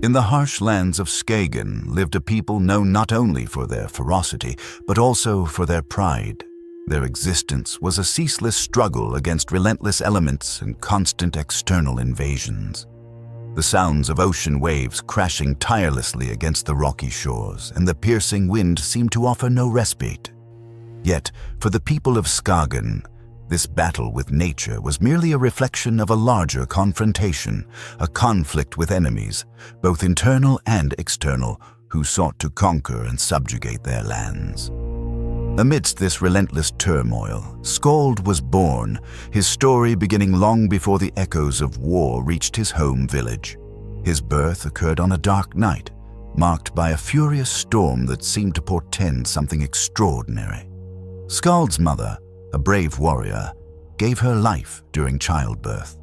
In the harsh lands of Skagen lived a people known not only for their ferocity, but also for their pride. Their existence was a ceaseless struggle against relentless elements and constant external invasions. The sounds of ocean waves crashing tirelessly against the rocky shores and the piercing wind seemed to offer no respite. Yet, for the people of Skagen, this battle with nature was merely a reflection of a larger confrontation, a conflict with enemies, both internal and external, who sought to conquer and subjugate their lands. Amidst this relentless turmoil, Skald was born, his story beginning long before the echoes of war reached his home village. His birth occurred on a dark night, marked by a furious storm that seemed to portend something extraordinary. Skald's mother, a brave warrior, gave her life during childbirth.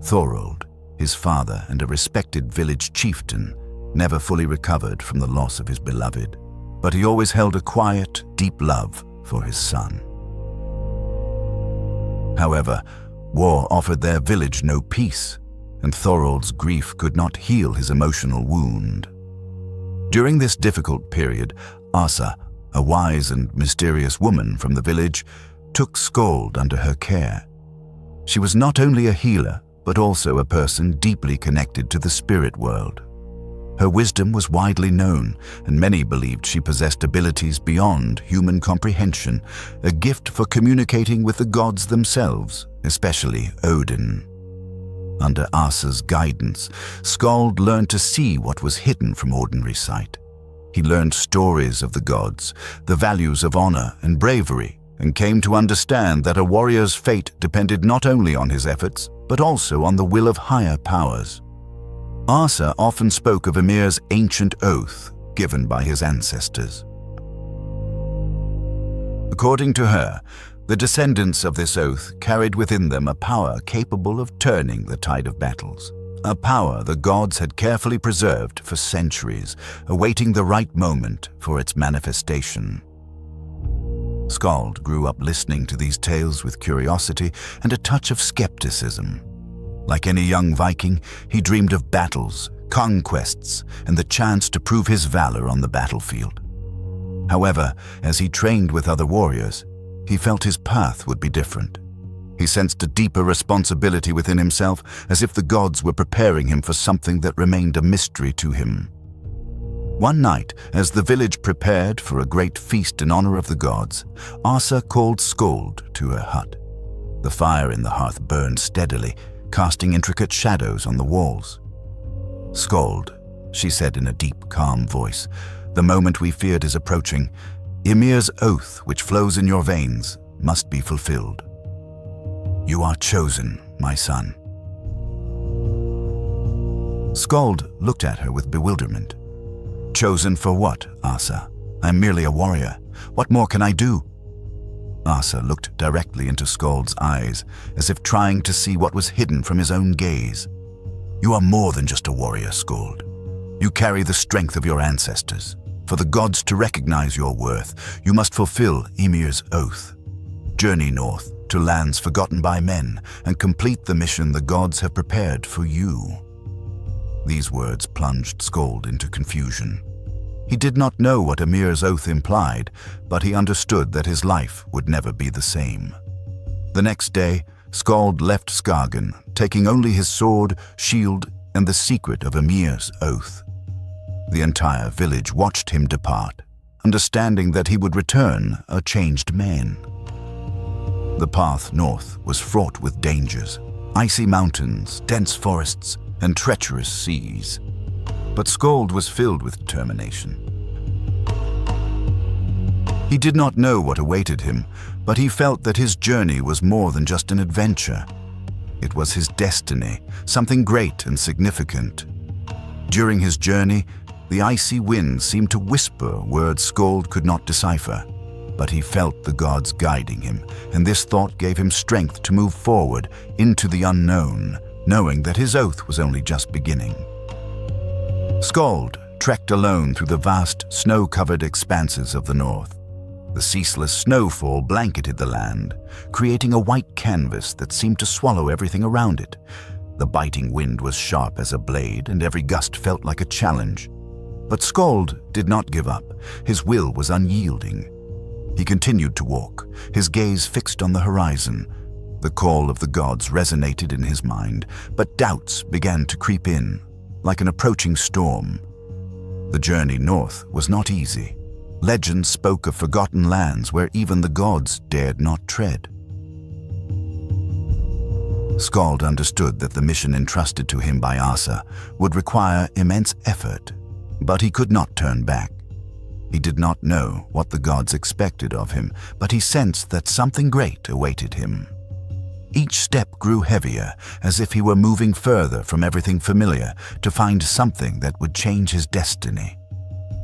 Thorold, his father and a respected village chieftain, never fully recovered from the loss of his beloved, but he always held a quiet, deep love for his son. However, war offered their village no peace, and Thorold's grief could not heal his emotional wound. During this difficult period, Asa, a wise and mysterious woman from the village, took Skald under her care. She was not only a healer, but also a person deeply connected to the spirit world. Her wisdom was widely known, and many believed she possessed abilities beyond human comprehension, a gift for communicating with the gods themselves, especially Odin. Under Asa's guidance, Skald learned to see what was hidden from ordinary sight. He learned stories of the gods, the values of honor and bravery, and came to understand that a warrior's fate depended not only on his efforts, but also on the will of higher powers. Asa often spoke of Ymir's ancient oath given by his ancestors. According to her, the descendants of this oath carried within them a power capable of turning the tide of battles, a power the gods had carefully preserved for centuries, awaiting the right moment for its manifestation. Skald grew up listening to these tales with curiosity and a touch of skepticism. Like any young Viking, he dreamed of battles, conquests, and the chance to prove his valor on the battlefield. However, as he trained with other warriors, he felt his path would be different. He sensed a deeper responsibility within himself, as if the gods were preparing him for something that remained a mystery to him. One night, as the village prepared for a great feast in honor of the gods, Asa called Skald to her hut. The fire in the hearth burned steadily, casting intricate shadows on the walls. "Skald," she said in a deep, calm voice, "the moment we feared is approaching. Ymir's oath, which flows in your veins, must be fulfilled. You are chosen, my son." Skald looked at her with bewilderment. "Chosen for what, Asa? I'm merely a warrior. What more can I do?" Asa looked directly into Skald's eyes, as if trying to see what was hidden from his own gaze. "You are more than just a warrior, Skald. You carry the strength of your ancestors. For the gods to recognize your worth, you must fulfill Ymir's oath. Journey north to lands forgotten by men and complete the mission the gods have prepared for you." These words plunged Skald into confusion. He did not know what Ymir's oath implied, but he understood that his life would never be the same. The next day, Skald left Skagen, taking only his sword, shield, and the secret of Ymir's oath. The entire village watched him depart, understanding that he would return a changed man. The path north was fraught with dangers, icy mountains, dense forests, and treacherous seas. But Skald was filled with determination. He did not know what awaited him, but he felt that his journey was more than just an adventure. It was his destiny, something great and significant. During his journey, the icy wind seemed to whisper words Skald could not decipher, but he felt the gods guiding him, and this thought gave him strength to move forward into the unknown, knowing that his oath was only just beginning. Skald trekked alone through the vast, snow-covered expanses of the north. The ceaseless snowfall blanketed the land, creating a white canvas that seemed to swallow everything around it. The biting wind was sharp as a blade, and every gust felt like a challenge. But Skald did not give up. His will was unyielding. He continued to walk, his gaze fixed on the horizon. The call of the gods resonated in his mind, but doubts began to creep in, like an approaching storm. The journey north was not easy. Legend spoke of forgotten lands where even the gods dared not tread. Skald understood that the mission entrusted to him by Asa would require immense effort, but he could not turn back. He did not know what the gods expected of him, but he sensed that something great awaited him. Each step grew heavier, as if he were moving further from everything familiar to find something that would change his destiny.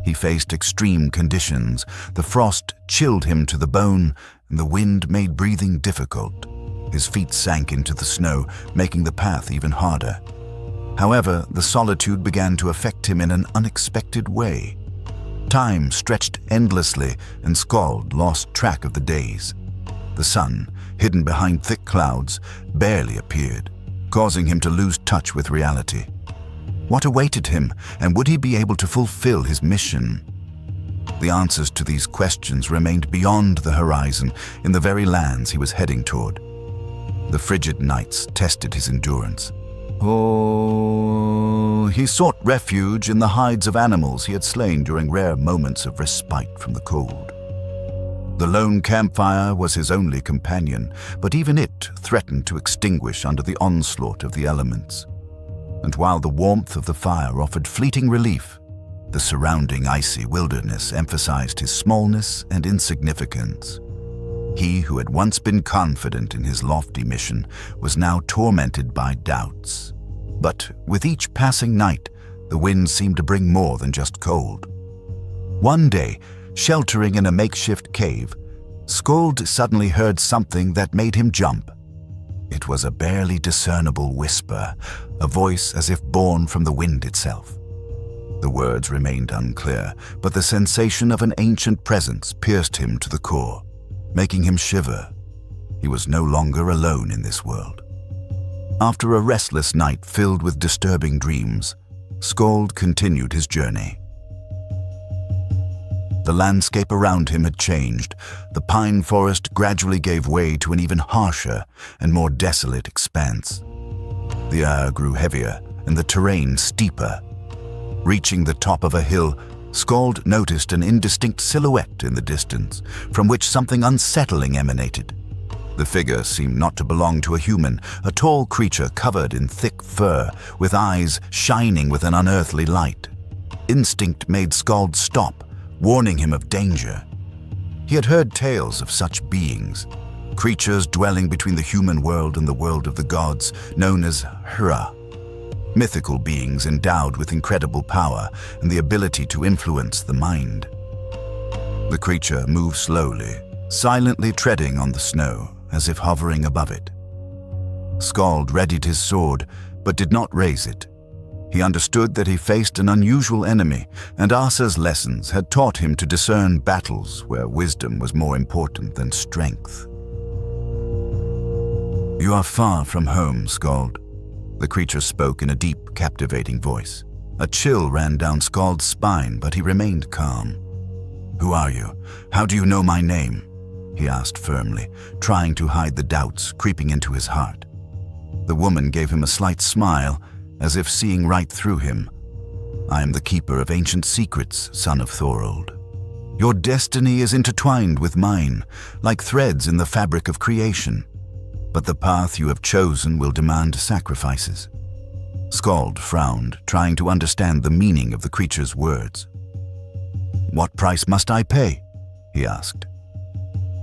He faced extreme conditions. The frost chilled him to the bone, and the wind made breathing difficult. His feet sank into the snow, making the path even harder. However, the solitude began to affect him in an unexpected way. Time stretched endlessly, and Skald lost track of the days. The sun, hidden behind thick clouds, barely appeared, causing him to lose touch with reality. What awaited him, and would he be able to fulfill his mission? The answers to these questions remained beyond the horizon, in the very lands he was heading toward. The frigid nights tested his endurance. He sought refuge in the hides of animals he had slain during rare moments of respite from the cold. The lone campfire was his only companion, but even it threatened to extinguish under the onslaught of the elements. And while the warmth of the fire offered fleeting relief, the surrounding icy wilderness emphasized his smallness and insignificance. He who had once been confident in his lofty mission was now tormented by doubts. But with each passing night, the wind seemed to bring more than just cold. One day, sheltering in a makeshift cave, Skald suddenly heard something that made him jump. It was a barely discernible whisper, a voice as if born from the wind itself. The words remained unclear, but the sensation of an ancient presence pierced him to the core, making him shiver. He was no longer alone in this world. After a restless night filled with disturbing dreams, Skald continued his journey. The landscape around him had changed. The pine forest gradually gave way to an even harsher and more desolate expanse. The air grew heavier and the terrain steeper. Reaching the top of a hill, Skald noticed an indistinct silhouette in the distance, from which something unsettling emanated. The figure seemed not to belong to a human, a tall creature covered in thick fur, with eyes shining with an unearthly light. Instinct made Skald stop, warning him of danger. He had heard tales of such beings, creatures dwelling between the human world and the world of the gods, known as Hra. Mythical beings endowed with incredible power and the ability to influence the mind. The creature moved slowly, silently treading on the snow, as if hovering above it. Skald readied his sword, but did not raise it. He understood that he faced an unusual enemy, and Asa's lessons had taught him to discern battles where wisdom was more important than strength. "You are far from home, Skald," the creature spoke in a deep, captivating voice. A chill ran down Skald's spine, but he remained calm. "Who are you? How do you know my name?" he asked firmly, trying to hide the doubts creeping into his heart. The woman gave him a slight smile, as if seeing right through him. "I am the keeper of ancient secrets, son of Thorold. Your destiny is intertwined with mine, like threads in the fabric of creation. But the path you have chosen will demand sacrifices." Skald frowned, trying to understand the meaning of the creature's words. "What price must I pay?" he asked.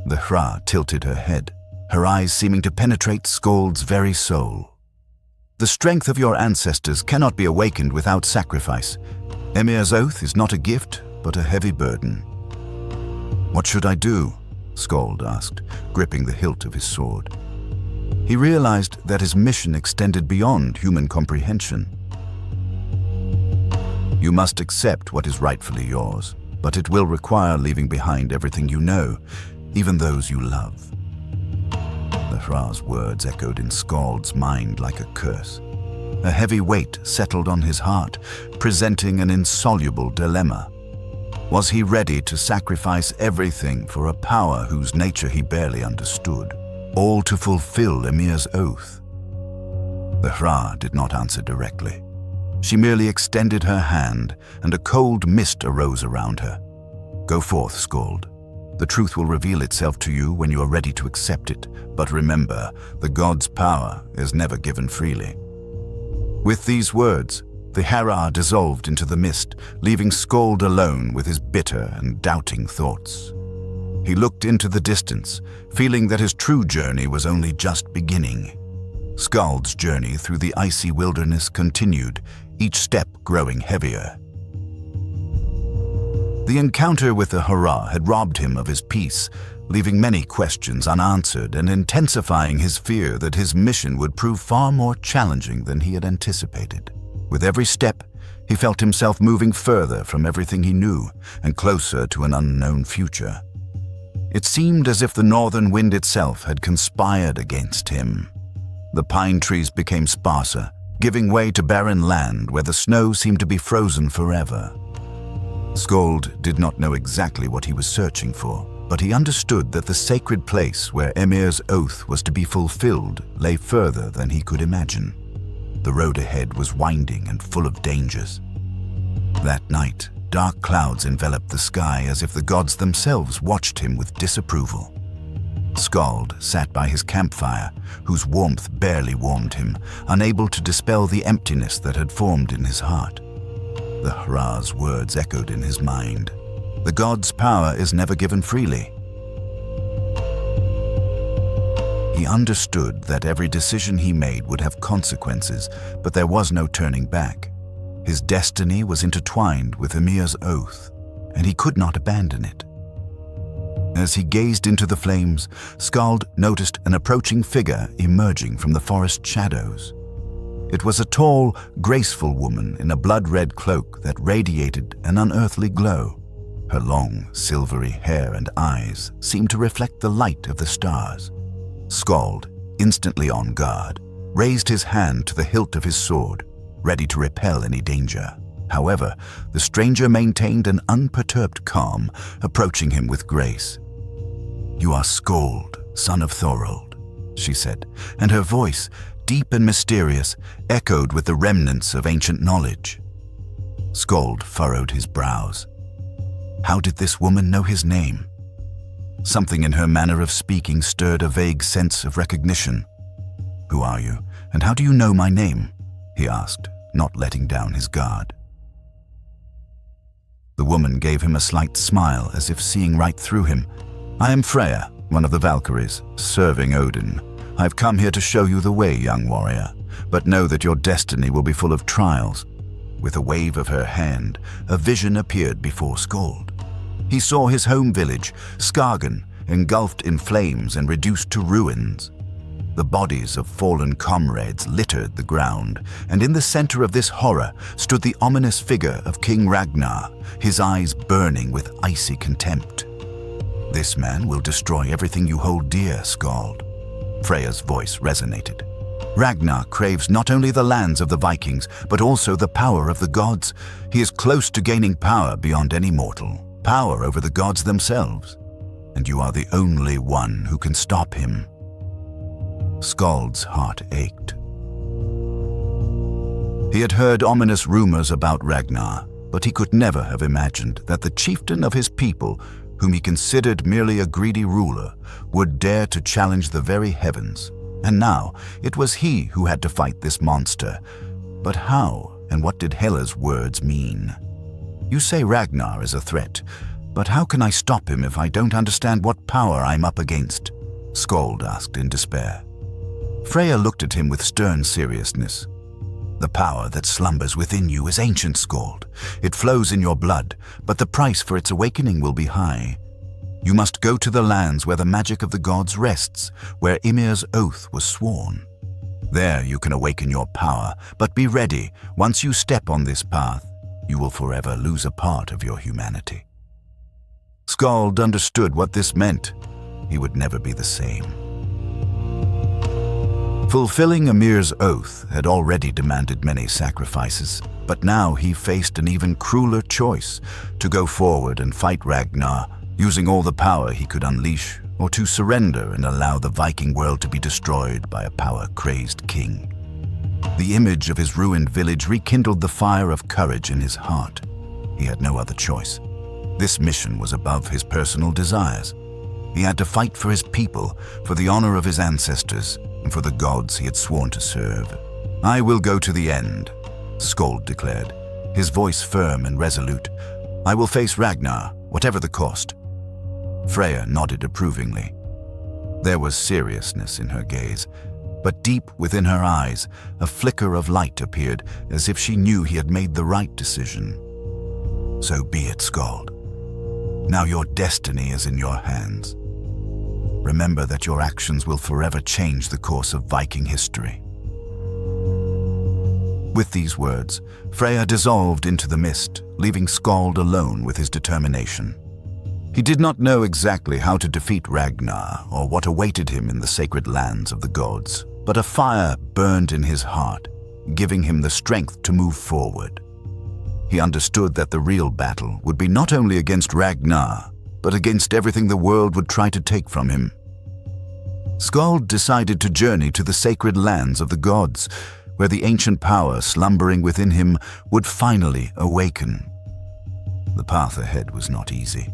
The Hra tilted her head, her eyes seeming to penetrate Skald's very soul. "The strength of your ancestors cannot be awakened without sacrifice. Emir's oath is not a gift, but a heavy burden." "What should I do?" Skald asked, gripping the hilt of his sword. He realized that his mission extended beyond human comprehension. "You must accept what is rightfully yours, but it will require leaving behind everything you know, even those you love." The Hra's words echoed in Skald's mind like a curse. A heavy weight settled on his heart, presenting an insoluble dilemma. Was he ready to sacrifice everything for a power whose nature he barely understood, all to fulfill Ymir's oath? The Hra did not answer directly. She merely extended her hand, and a cold mist arose around her. "Go forth, Skald. The truth will reveal itself to you when you are ready to accept it, but remember, the god's power is never given freely." With these words, the Hera dissolved into the mist, leaving Skald alone with his bitter and doubting thoughts. He looked into the distance, feeling that his true journey was only just beginning. Skald's journey through the icy wilderness continued, each step growing heavier. The encounter with the Hra had robbed him of his peace, leaving many questions unanswered and intensifying his fear that his mission would prove far more challenging than he had anticipated. With every step, he felt himself moving further from everything he knew and closer to an unknown future. It seemed as if the northern wind itself had conspired against him. The pine trees became sparser, giving way to barren land where the snow seemed to be frozen forever. Skald did not know exactly what he was searching for, but he understood that the sacred place where Ymir's oath was to be fulfilled lay further than he could imagine. The road ahead was winding and full of dangers. That night, dark clouds enveloped the sky as if the gods themselves watched him with disapproval. Skald sat by his campfire, whose warmth barely warmed him, unable to dispel the emptiness that had formed in his heart. The Hra's words echoed in his mind. The god's power is never given freely. He understood that every decision he made would have consequences, but there was no turning back. His destiny was intertwined with Ymir's oath, and he could not abandon it. As he gazed into the flames, Skald noticed an approaching figure emerging from the forest shadows. It was a tall, graceful woman in a blood-red cloak that radiated an unearthly glow. Her long, silvery hair and eyes seemed to reflect the light of the stars. Skald, instantly on guard, raised his hand to the hilt of his sword, ready to repel any danger. However, the stranger maintained an unperturbed calm, approaching him with grace. "You are Skald, son of Thorold," she said, and her voice, deep and mysterious, echoed with the remnants of ancient knowledge. Skald furrowed his brows. How did this woman know his name? Something in her manner of speaking stirred a vague sense of recognition. "Who are you, and how do you know my name?" he asked, not letting down his guard. The woman gave him a slight smile, as if seeing right through him. "I am Freya, one of the Valkyries, serving Odin. I've come here to show you the way, young warrior, but know that your destiny will be full of trials." With a wave of her hand, a vision appeared before Skald. He saw his home village, Skagen, engulfed in flames and reduced to ruins. The bodies of fallen comrades littered the ground, and in the center of this horror stood the ominous figure of King Ragnar, his eyes burning with icy contempt. "This man will destroy everything you hold dear, Skald." Freya's voice resonated. "Ragnar craves not only the lands of the Vikings, but also the power of the gods. He is close to gaining power beyond any mortal, power over the gods themselves, and you are the only one who can stop him." Skald's heart ached. He had heard ominous rumors about Ragnar, but he could never have imagined that the chieftain of his people, whom he considered merely a greedy ruler, would dare to challenge the very heavens. And now it was he who had to fight this monster. But how, and what did Hela's words mean? "You say Ragnar is a threat, but how can I stop him if I don't understand what power I'm up against?" Skald asked in despair. Freya looked at him with stern seriousness. "The power that slumbers within you is ancient, Skald. It flows in your blood, but the price for its awakening will be high. You must go to the lands where the magic of the gods rests, where Ymir's oath was sworn. There you can awaken your power, but be ready. Once you step on this path, you will forever lose a part of your humanity." Skald understood what this meant. He would never be the same. Fulfilling Ymir's oath had already demanded many sacrifices, but now he faced an even crueler choice: to go forward and fight Ragnar, using all the power he could unleash, or to surrender and allow the Viking world to be destroyed by a power-crazed king. The image of his ruined village rekindled the fire of courage in his heart. He had no other choice. This mission was above his personal desires. He had to fight for his people, for the honor of his ancestors, and for the gods he had sworn to serve. "I will go to the end," Skald declared, his voice firm and resolute. "I will face Ragnar, whatever the cost." Freya nodded approvingly. There was seriousness in her gaze, but deep within her eyes, a flicker of light appeared, as if she knew he had made the right decision. "So be it, Skald. Now your destiny is in your hands. Remember that your actions will forever change the course of Viking history." With these words, Freya dissolved into the mist, leaving Skald alone with his determination. He did not know exactly how to defeat Ragnar or what awaited him in the sacred lands of the gods, but a fire burned in his heart, giving him the strength to move forward. He understood that the real battle would be not only against Ragnar, but against everything the world would try to take from him. Skald decided to journey to the sacred lands of the gods, where the ancient power slumbering within him would finally awaken. The path ahead was not easy.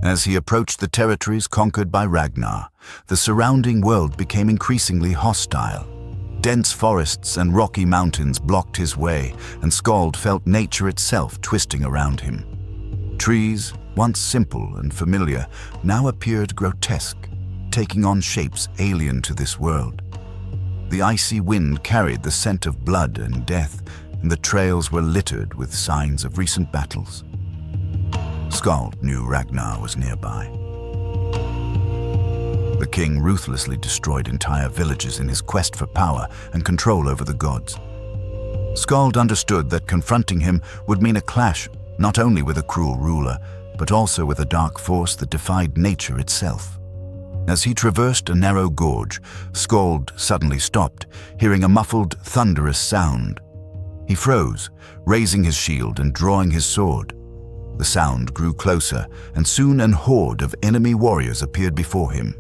As he approached the territories conquered by Ragnar, the surrounding world became increasingly hostile. Dense forests and rocky mountains blocked his way, and Skald felt nature itself twisting around him. Trees, once simple and familiar, now appeared grotesque, taking on shapes alien to this world. The icy wind carried the scent of blood and death, and the trails were littered with signs of recent battles. Skald knew Ragnar was nearby. The king ruthlessly destroyed entire villages in his quest for power and control over the gods. Skald understood that confronting him would mean a clash not only with a cruel ruler, but also with a dark force that defied nature itself. As he traversed a narrow gorge, Skald suddenly stopped, hearing a muffled, thunderous sound. He froze, raising his shield and drawing his sword. The sound grew closer, and soon an horde of enemy warriors appeared before him.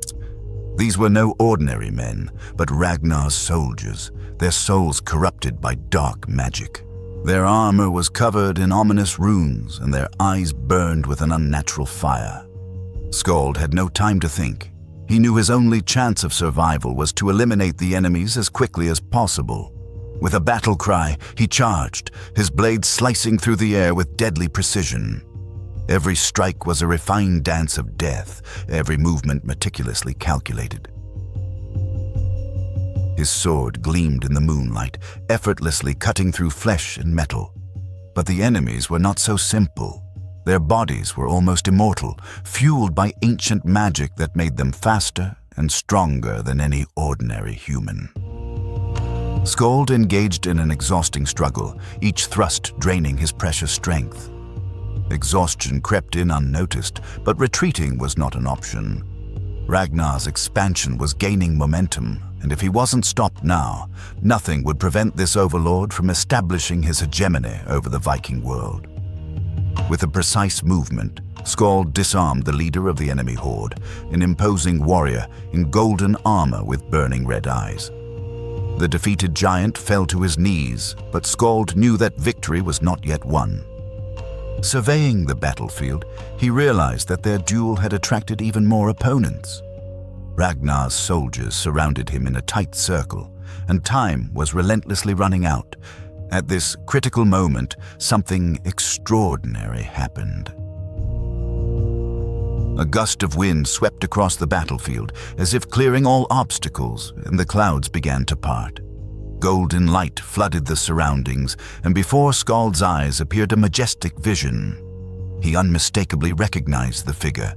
These were no ordinary men, but Ragnar's soldiers, their souls corrupted by dark magic. Their armor was covered in ominous runes, and their eyes burned with an unnatural fire. Skald had no time to think. He knew his only chance of survival was to eliminate the enemies as quickly as possible. With a battle cry, he charged, his blade slicing through the air with deadly precision. Every strike was a refined dance of death, every movement meticulously calculated. His sword gleamed in the moonlight, effortlessly cutting through flesh and metal. But the enemies were not so simple. Their bodies were almost immortal, fueled by ancient magic that made them faster and stronger than any ordinary human. Skald engaged in an exhausting struggle, each thrust draining his precious strength. Exhaustion crept in unnoticed, but retreating was not an option. Ragnar's expansion was gaining momentum, and if he wasn't stopped now, nothing would prevent this overlord from establishing his hegemony over the Viking world. With a precise movement, Skald disarmed the leader of the enemy horde, an imposing warrior in golden armor with burning red eyes. The defeated giant fell to his knees, but Skald knew that victory was not yet won. Surveying the battlefield, he realized that their duel had attracted even more opponents. Ragnar's soldiers surrounded him in a tight circle, and time was relentlessly running out. At this critical moment, something extraordinary happened. A gust of wind swept across the battlefield, as if clearing all obstacles, and the clouds began to part. Golden light flooded the surroundings, and before Skald's eyes appeared a majestic vision. He unmistakably recognized the figure.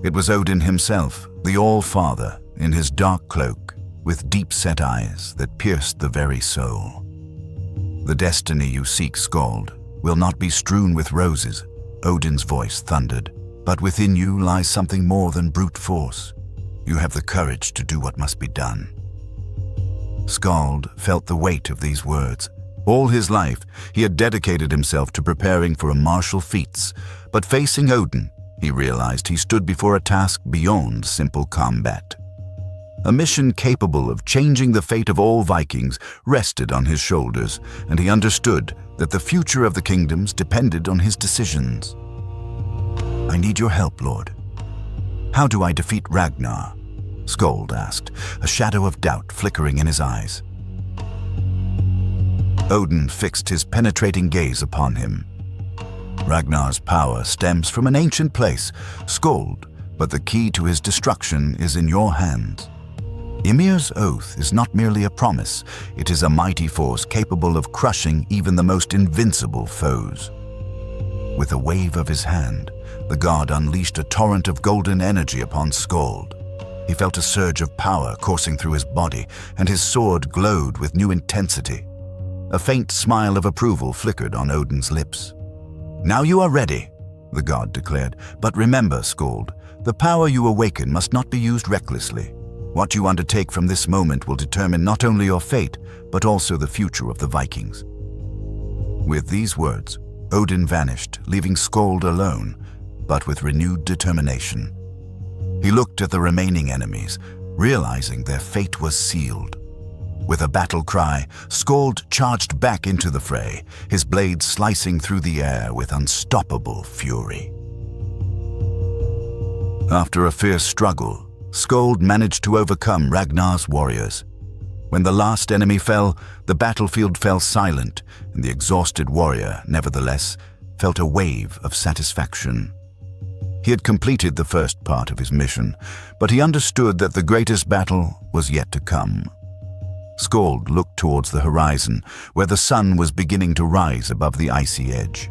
It was Odin himself, the All-Father, in his dark cloak, with deep-set eyes that pierced the very soul. "The destiny you seek, Skald, will not be strewn with roses," Odin's voice thundered. "But within you lies something more than brute force. You have the courage to do what must be done." Skald felt the weight of these words. All his life, he had dedicated himself to preparing for martial feats, but facing Odin, he realized he stood before a task beyond simple combat. A mission capable of changing the fate of all Vikings rested on his shoulders, and he understood that the future of the kingdoms depended on his decisions. "I need your help, Lord. How do I defeat Ragnar?" Skald asked, a shadow of doubt flickering in his eyes. Odin fixed his penetrating gaze upon him. "Ragnar's power stems from an ancient place, Skald, but the key to his destruction is in your hands. Ymir's oath is not merely a promise, it is a mighty force capable of crushing even the most invincible foes." With a wave of his hand, the god unleashed a torrent of golden energy upon Skald. He felt a surge of power coursing through his body, and his sword glowed with new intensity. A faint smile of approval flickered on Odin's lips. "Now you are ready," the god declared. "But remember, Skald, the power you awaken must not be used recklessly. What you undertake from this moment will determine not only your fate, but also the future of the Vikings." With these words, Odin vanished, leaving Skald alone, but with renewed determination. He looked at the remaining enemies, realizing their fate was sealed. With a battle cry, Skald charged back into the fray, his blade slicing through the air with unstoppable fury. After a fierce struggle, Skald managed to overcome Ragnar's warriors. When the last enemy fell, the battlefield fell silent, and the exhausted warrior, nevertheless, felt a wave of satisfaction. He had completed the first part of his mission, but he understood that the greatest battle was yet to come. Skald looked towards the horizon, where the sun was beginning to rise above the icy edge.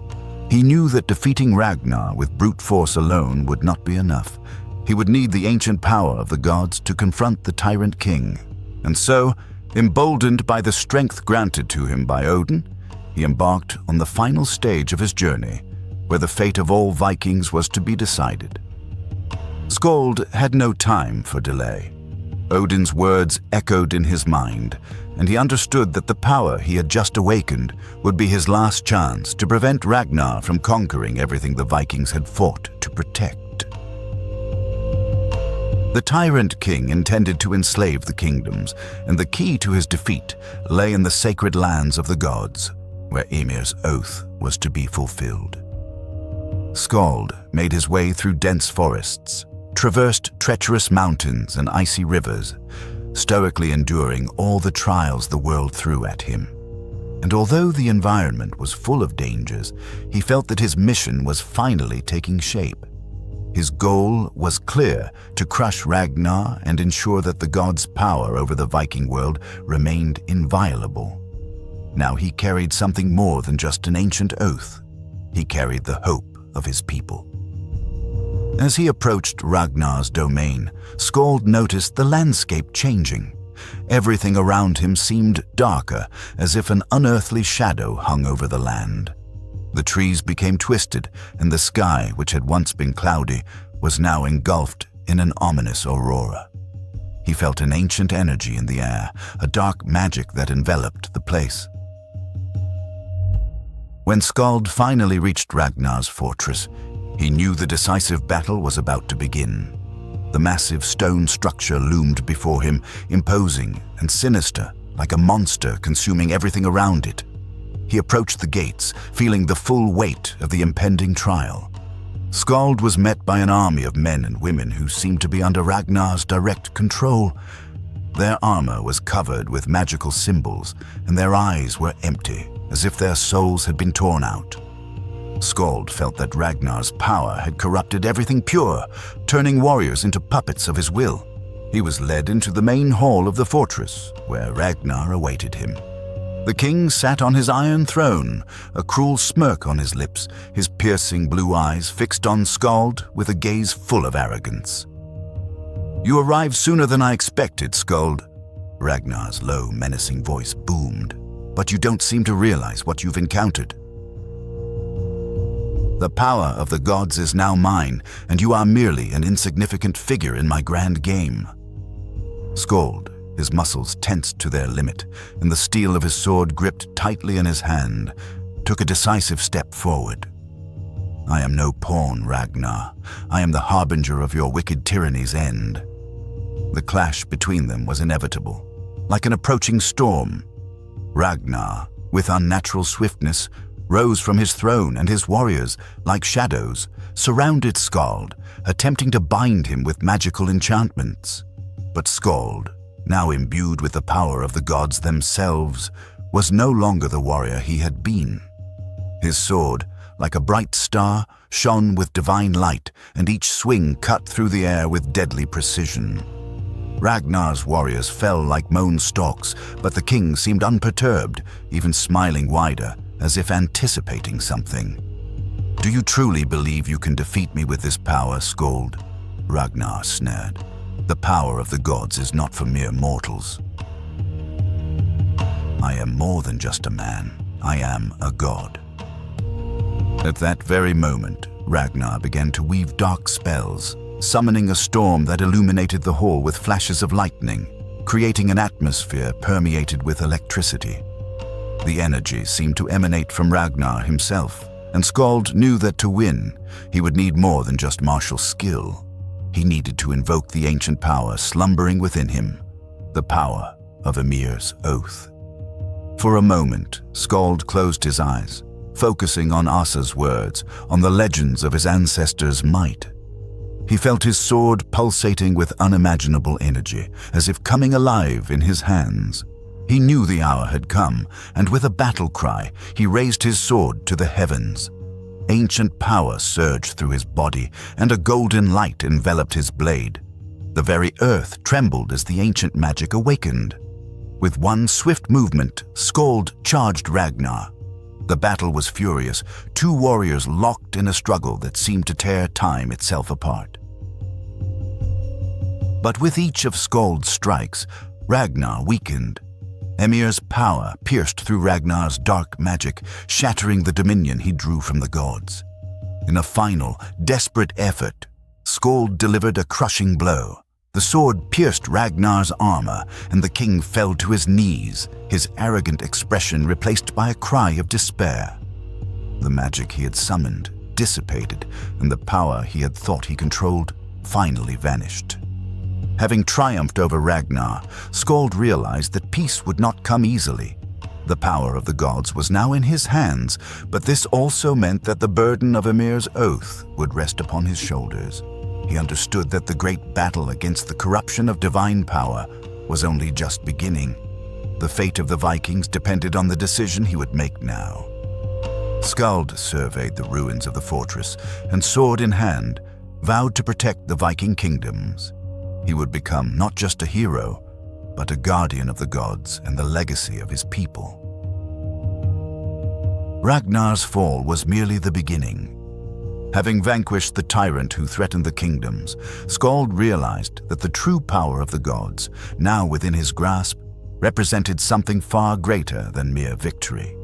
He knew that defeating Ragnar with brute force alone would not be enough. He would need the ancient power of the gods to confront the tyrant king. And so, emboldened by the strength granted to him by Odin, he embarked on the final stage of his journey, where the fate of all Vikings was to be decided. Skald had no time for delay. Odin's words echoed in his mind, and he understood that the power he had just awakened would be his last chance to prevent Ragnar from conquering everything the Vikings had fought to protect. The tyrant king intended to enslave the kingdoms, and the key to his defeat lay in the sacred lands of the gods, where Ymir's oath was to be fulfilled. Skald made his way through dense forests, traversed treacherous mountains and icy rivers, stoically enduring all the trials the world threw at him. And although the environment was full of dangers, he felt that his mission was finally taking shape. His goal was clear: to crush Ragnar and ensure that the gods' power over the Viking world remained inviolable. Now he carried something more than just an ancient oath. He carried the hope of his people. As he approached Ragnar's domain, Skald noticed the landscape changing. Everything around him seemed darker, as if an unearthly shadow hung over the land. The trees became twisted, and the sky, which had once been cloudy, was now engulfed in an ominous aurora. He felt an ancient energy in the air, a dark magic that enveloped the place. When Skald finally reached Ragnar's fortress, he knew the decisive battle was about to begin. The massive stone structure loomed before him, imposing and sinister, like a monster consuming everything around it. He approached the gates, feeling the full weight of the impending trial. Skald was met by an army of men and women who seemed to be under Ragnar's direct control. Their armor was covered with magical symbols, and their eyes were empty, as if their souls had been torn out. Skald felt that Ragnar's power had corrupted everything pure, turning warriors into puppets of his will. He was led into the main hall of the fortress, where Ragnar awaited him. The king sat on his iron throne, a cruel smirk on his lips, his piercing blue eyes fixed on Skald with a gaze full of arrogance. "You arrived sooner than I expected, Skald," Ragnar's low, menacing voice boomed. "But you don't seem to realize what you've encountered. The power of the gods is now mine, and you are merely an insignificant figure in my grand game." Skald His muscles tensed to their limit, and the steel of his sword gripped tightly in his hand, took a decisive step forward. "I am no pawn, Ragnar. I am the harbinger of your wicked tyranny's end." The clash between them was inevitable, like an approaching storm. Ragnar, with unnatural swiftness, rose from his throne, and his warriors, like shadows, surrounded Skald, attempting to bind him with magical enchantments. But Skald, now imbued with the power of the gods themselves, was no longer the warrior he had been. His sword, like a bright star, shone with divine light, and each swing cut through the air with deadly precision. Ragnar's warriors fell like mown stalks, but the king seemed unperturbed, even smiling wider, as if anticipating something. "Do you truly believe you can defeat me with this power, Skald?" Ragnar sneered. "The power of the gods is not for mere mortals." "I am more than just a man. I am a god." At that very moment, Ragnar began to weave dark spells, summoning a storm that illuminated the hall with flashes of lightning, creating an atmosphere permeated with electricity. The energy seemed to emanate from Ragnar himself, and Skald knew that to win, he would need more than just martial skill. He needed to invoke the ancient power slumbering within him, the power of Ymir's oath. For a moment, Skald closed his eyes, focusing on Asa's words, on the legends of his ancestors' might. He felt his sword pulsating with unimaginable energy, as if coming alive in his hands. He knew the hour had come, and with a battle cry, he raised his sword to the heavens. Ancient power surged through his body, and a golden light enveloped his blade. The very earth trembled as the ancient magic awakened. With one swift movement, Skald charged Ragnar. The battle was furious, two warriors locked in a struggle that seemed to tear time itself apart. But with each of Skald's strikes, Ragnar weakened. Ymir's power pierced through Ragnar's dark magic, shattering the dominion he drew from the gods. In a final, desperate effort, Skald delivered a crushing blow. The sword pierced Ragnar's armor, and the king fell to his knees, his arrogant expression replaced by a cry of despair. The magic he had summoned dissipated, and the power he had thought he controlled finally vanished. Having triumphed over Ragnar, Skald realized that peace would not come easily. The power of the gods was now in his hands, but this also meant that the burden of Ymir's oath would rest upon his shoulders. He understood that the great battle against the corruption of divine power was only just beginning. The fate of the Vikings depended on the decision he would make now. Skald surveyed the ruins of the fortress and, sword in hand, vowed to protect the Viking kingdoms. He would become not just a hero, but a guardian of the gods and the legacy of his people. Ragnar's fall was merely the beginning. Having vanquished the tyrant who threatened the kingdoms, Skald realized that the true power of the gods, now within his grasp, represented something far greater than mere victory.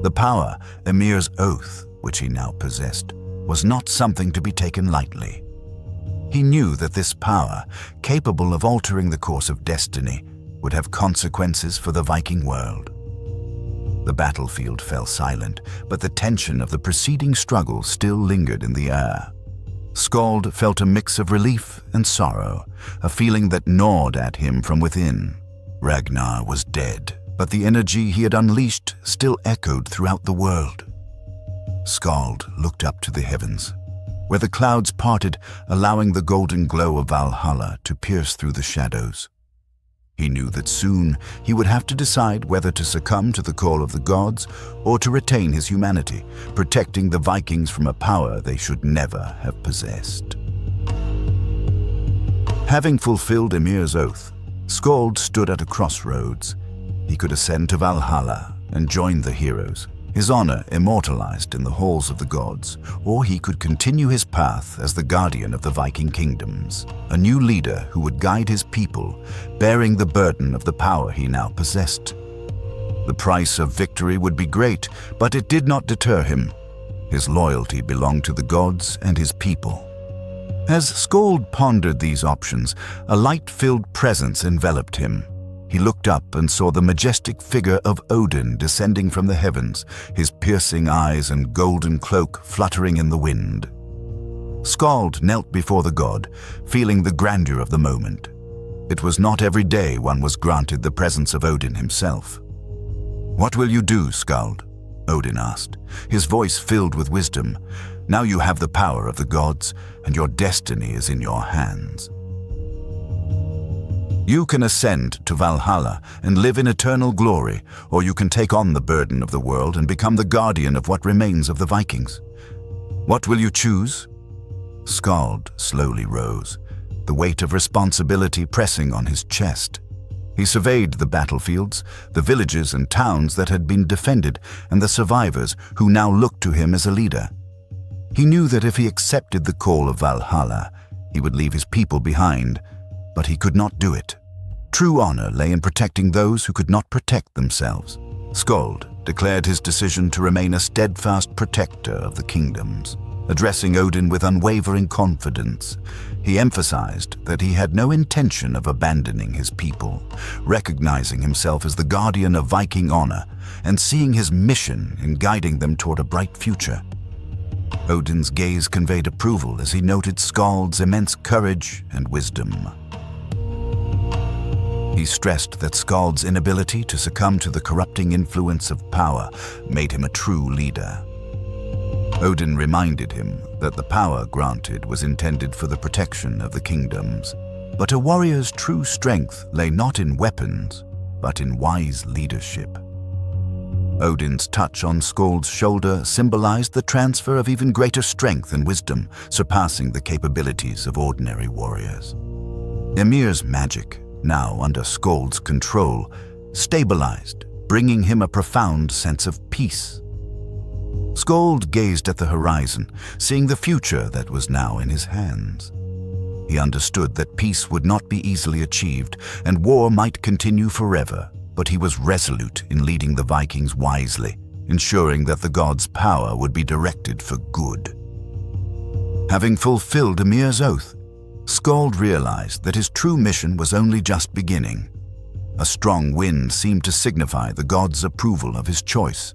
The power, Ymir's oath, which he now possessed, was not something to be taken lightly. He knew that this power, capable of altering the course of destiny, would have consequences for the Viking world. The battlefield fell silent, but the tension of the preceding struggle still lingered in the air. Skald felt a mix of relief and sorrow, a feeling that gnawed at him from within. Ragnar was dead, but the energy he had unleashed still echoed throughout the world. Skald looked up to the heavens, where the clouds parted, allowing the golden glow of Valhalla to pierce through the shadows. He knew that soon he would have to decide whether to succumb to the call of the gods or to retain his humanity, protecting the Vikings from a power they should never have possessed. Having fulfilled Ymir's oath, Skald stood at a crossroads. He could ascend to Valhalla and join the heroes, his honor immortalized in the halls of the gods, or he could continue his path as the guardian of the Viking kingdoms, a new leader who would guide his people, bearing the burden of the power he now possessed. The price of victory would be great, but it did not deter him. His loyalty belonged to the gods and his people. As Skald pondered these options, a light-filled presence enveloped him. he looked up and saw the majestic figure of Odin descending from the heavens, his piercing eyes and golden cloak fluttering in the wind. Skald knelt before the god, feeling the grandeur of the moment. It was not every day one was granted the presence of Odin himself. "What will you do, Skald?" Odin asked, his voice filled with wisdom. "Now you have the power of the gods, and your destiny is in your hands. You can ascend to Valhalla and live in eternal glory, or you can take on the burden of the world and become the guardian of what remains of the Vikings. What will you choose?" Skald slowly rose, the weight of responsibility pressing on his chest. He surveyed the battlefields, the villages and towns that had been defended, and the survivors who now looked to him as a leader. He knew that if he accepted the call of Valhalla, he would leave his people behind, but he could not do it. True honor lay in protecting those who could not protect themselves. Skald declared his decision to remain a steadfast protector of the kingdoms. Addressing Odin with unwavering confidence, he emphasized that he had no intention of abandoning his people, recognizing himself as the guardian of Viking honor and seeing his mission in guiding them toward a bright future. Odin's gaze conveyed approval as he noted Skald's immense courage and wisdom. He stressed that Skald's inability to succumb to the corrupting influence of power made him a true leader. Odin reminded him that the power granted was intended for the protection of the kingdoms, but a warrior's true strength lay not in weapons, but in wise leadership. Odin's touch on Skald's shoulder symbolized the transfer of even greater strength and wisdom, surpassing the capabilities of ordinary warriors. Ymir's magic, now under Skald's control, stabilized, bringing him a profound sense of peace. Skald gazed at the horizon, seeing the future that was now in his hands. He understood that peace would not be easily achieved, and war might continue forever, but he was resolute in leading the Vikings wisely, ensuring that the gods' power would be directed for good. Having fulfilled Ymir's oath, Skald realized that his true mission was only just beginning. A strong wind seemed to signify the gods' approval of his choice.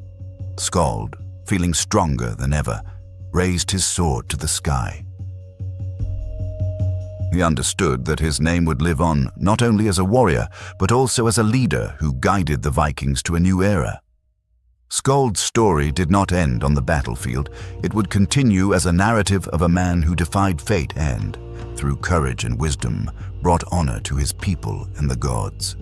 Skald, feeling stronger than ever, raised his sword to the sky. He understood that his name would live on not only as a warrior, but also as a leader who guided the Vikings to a new era. Skald's story did not end on the battlefield. It would continue as a narrative of a man who defied fate and, through courage and wisdom, brought honor to his people and the gods.